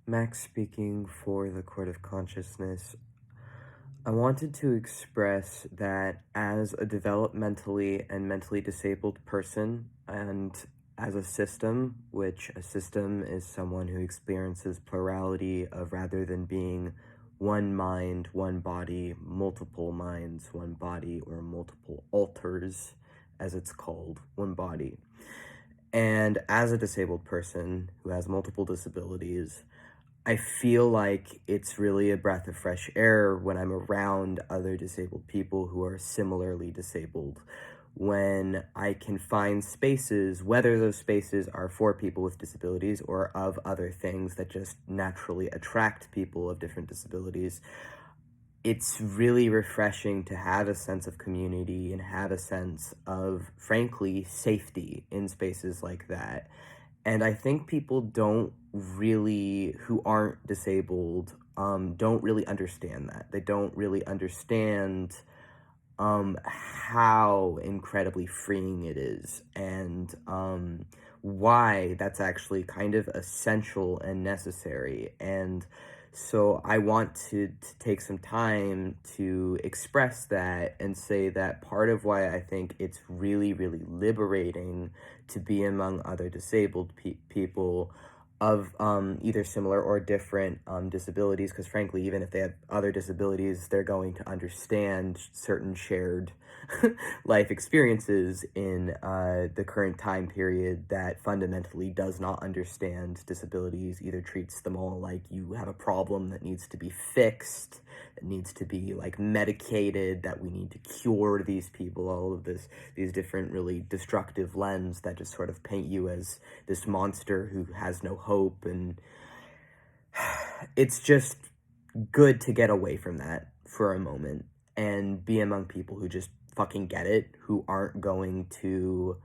Max speaking for the Court of Consciousness. I wanted to express that as a developmentally and mentally disabled person, and as a system, which a system is someone who experiences plurality of rather than being one mind, one body, multiple minds, one body, or multiple alters, as it's called, one body. And as a disabled person who has multiple disabilities, I feel like it's really a breath of fresh air when I'm around other disabled people who are similarly disabled. When I can find spaces, whether those spaces are for people with disabilities or of other things that just naturally attract people of different disabilities, it's really refreshing to have a sense of community and have a sense of, frankly, safety in spaces like that. And I think people don't really, who aren't disabled, don't really understand that. They don't really understand how incredibly freeing it is, and why that's actually kind of essential and necessary. And so I want to take some time to express that and say that part of why I think it's really, really liberating to be among other disabled people of either similar or different disabilities, because frankly, even if they have other disabilities, they're going to understand certain shared life experiences in the current time period that fundamentally does not understand disabilities, either treats them all like you have a problem that needs to be fixed, that needs to be like medicated, that we need to cure these people, all of these different really destructive lens that just sort of paint you as this monster who has no hope. And it's just good to get away from that for a moment and be among people who just fucking get it, who aren't going to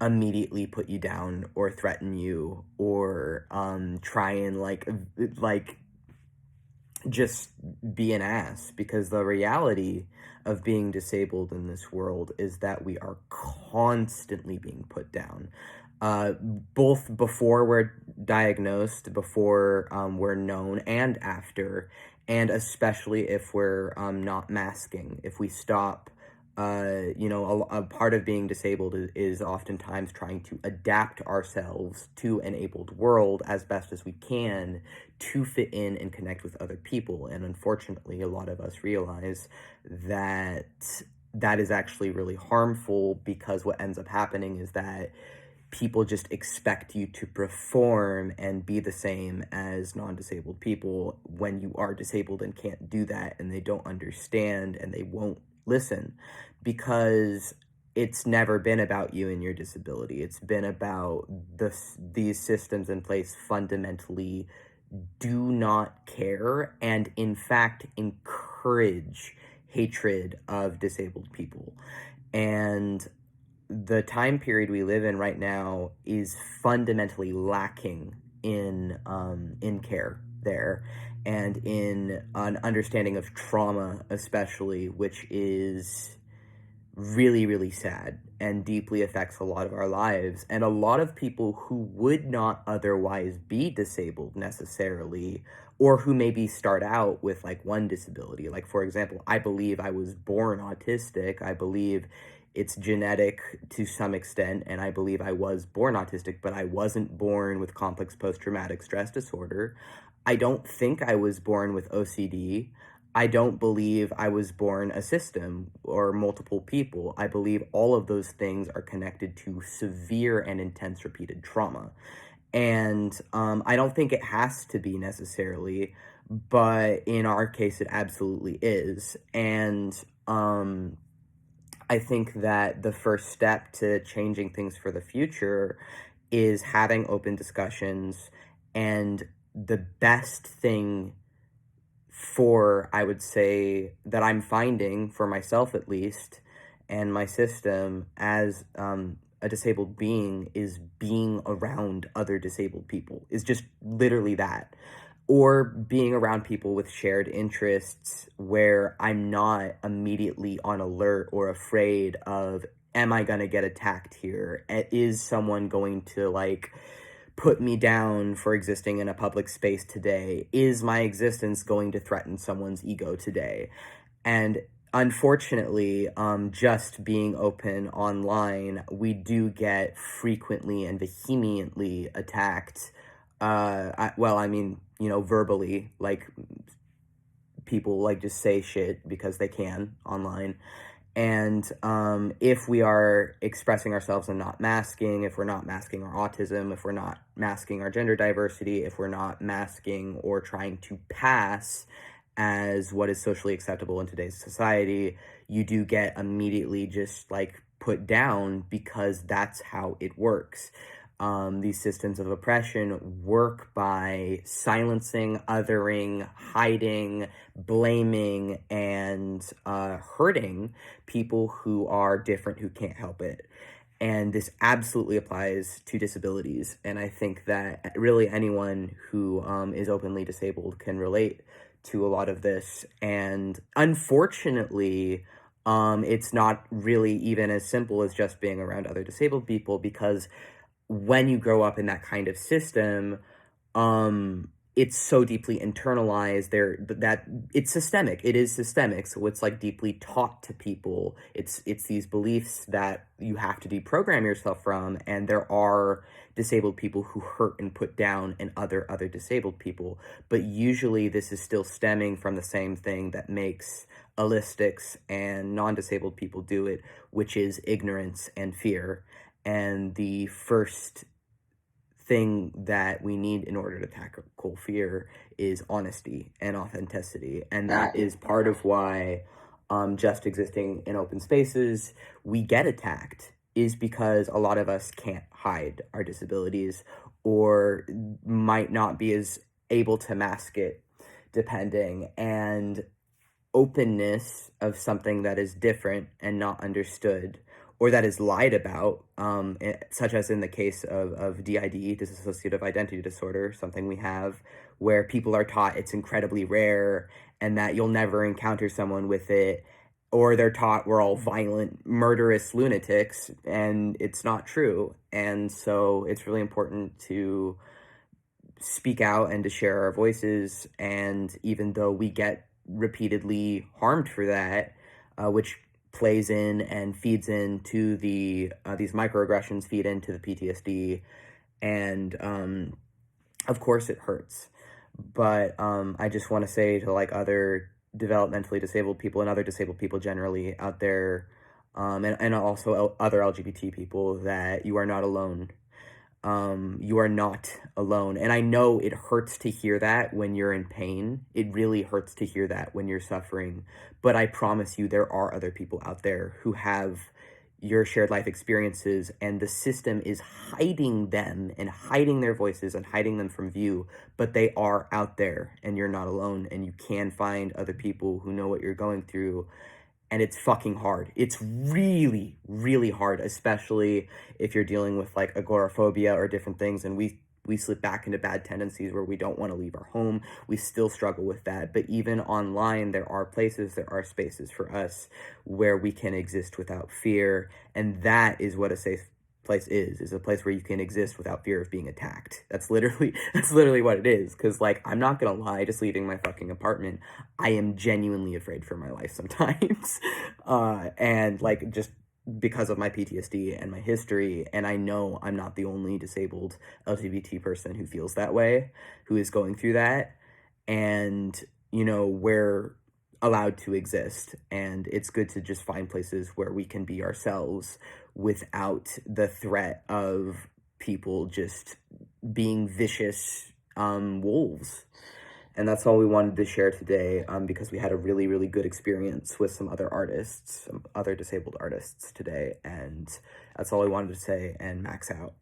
immediately put you down or threaten you or try and like just be an ass, because the reality of being disabled in this world is that we are constantly being put down. Both before we're diagnosed, before we're known, and after, and especially if we're not masking. If we stop, a part of being disabled is oftentimes trying to adapt ourselves to an abled world as best as we can to fit in and connect with other people. And unfortunately, a lot of us realize that that is actually really harmful, because what ends up happening is that people just expect you to perform and be the same as non-disabled people when you are disabled and can't do that, and they don't understand and they won't listen, because it's never been about you and your disability. It's been about these systems in place fundamentally do not care and in fact encourage hatred of disabled people. And the time period we live in right now is fundamentally lacking in care there, and in an understanding of trauma, especially, which is really, really sad and deeply affects a lot of our lives. And a lot of people who would not otherwise be disabled necessarily, or who maybe start out with like one disability. Like, for example, I believe I was born autistic. I believe it's genetic to some extent, and I believe I was born autistic, but I wasn't born with complex post-traumatic stress disorder. I don't think I was born with OCD. I don't believe I was born a system or multiple people. I believe all of those things are connected to severe and intense repeated trauma. And I don't think it has to be necessarily, but in our case, it absolutely is. And I think that the first step to changing things for the future is having open discussions. And the best thing for, I would say, that I'm finding for myself at least, and my system as a disabled being, is being around other disabled people, is just literally that. Or being around people with shared interests where I'm not immediately on alert or afraid of, am I going to get attacked here? Is someone going to like put me down for existing in a public space today? Is my existence going to threaten someone's ego today? And unfortunately, just being open online, we do get frequently and vehemently attacked. Well, I mean, verbally, like people like just say shit because they can online. And if we are expressing ourselves and not masking, if we're not masking our autism, if we're not masking our gender diversity, if we're not masking or trying to pass as what is socially acceptable in today's society, you do get immediately just like put down because that's how it works. These systems of oppression work by silencing, othering, hiding, blaming, and hurting people who are different, who can't help it. And this absolutely applies to disabilities. And I think that really anyone who is openly disabled can relate to a lot of this. And unfortunately, it's not really even as simple as just being around other disabled people, because when you grow up in that kind of system, it's so deeply internalized there that it's systemic. It is systemic, so it's like deeply taught to people. It's these beliefs that you have to deprogram yourself from, and there are disabled people who hurt and put down and other disabled people. But usually this is still stemming from the same thing that makes allistics and non-disabled people do it, which is ignorance and fear. And the first thing that we need in order to tackle fear is honesty and authenticity. And that is part of why just existing in open spaces, we get attacked, is because a lot of us can't hide our disabilities or might not be as able to mask it, depending. And openness of something that is different and not understood, or that is lied about, such as in the case of DID, dissociative identity disorder, something we have, where people are taught it's incredibly rare and that you'll never encounter someone with it, or they're taught we're all violent, murderous lunatics, and it's not true. And so it's really important to speak out and to share our voices. And even though we get repeatedly harmed for that, which plays in and feeds into these microaggressions feed into the PTSD, and of course it hurts. But I just want to say to like other developmentally disabled people and other disabled people generally out there, and also other LGBT people, that you are not alone. You are not alone. And I know it hurts to hear that when you're in pain. It really hurts to hear that when you're suffering. But I promise you, there are other people out there who have your shared life experiences, and the system is hiding them and hiding their voices and hiding them from view. But they are out there, and you're not alone, and you can find other people who know what you're going through. And it's fucking hard. It's really, really hard, especially if you're dealing with like agoraphobia or different things. And we slip back into bad tendencies where we don't want to leave our home. We still struggle with that. But even online, there are spaces for us where we can exist without fear. And that is what a safe place is a place where you can exist without fear of being attacked. That's literally what it is. Because like, I'm not gonna lie, just leaving my fucking apartment, I am genuinely afraid for my life sometimes. And like, just because of my PTSD and my history, and I know I'm not the only disabled LGBT person who feels that way, who is going through that. And we're allowed to exist, and it's good to just find places where we can be ourselves without the threat of people just being vicious wolves. And that's all we wanted to share today, because we had a really, really good experience with some other artists, some other disabled artists today. And that's all I wanted to say, and Max out.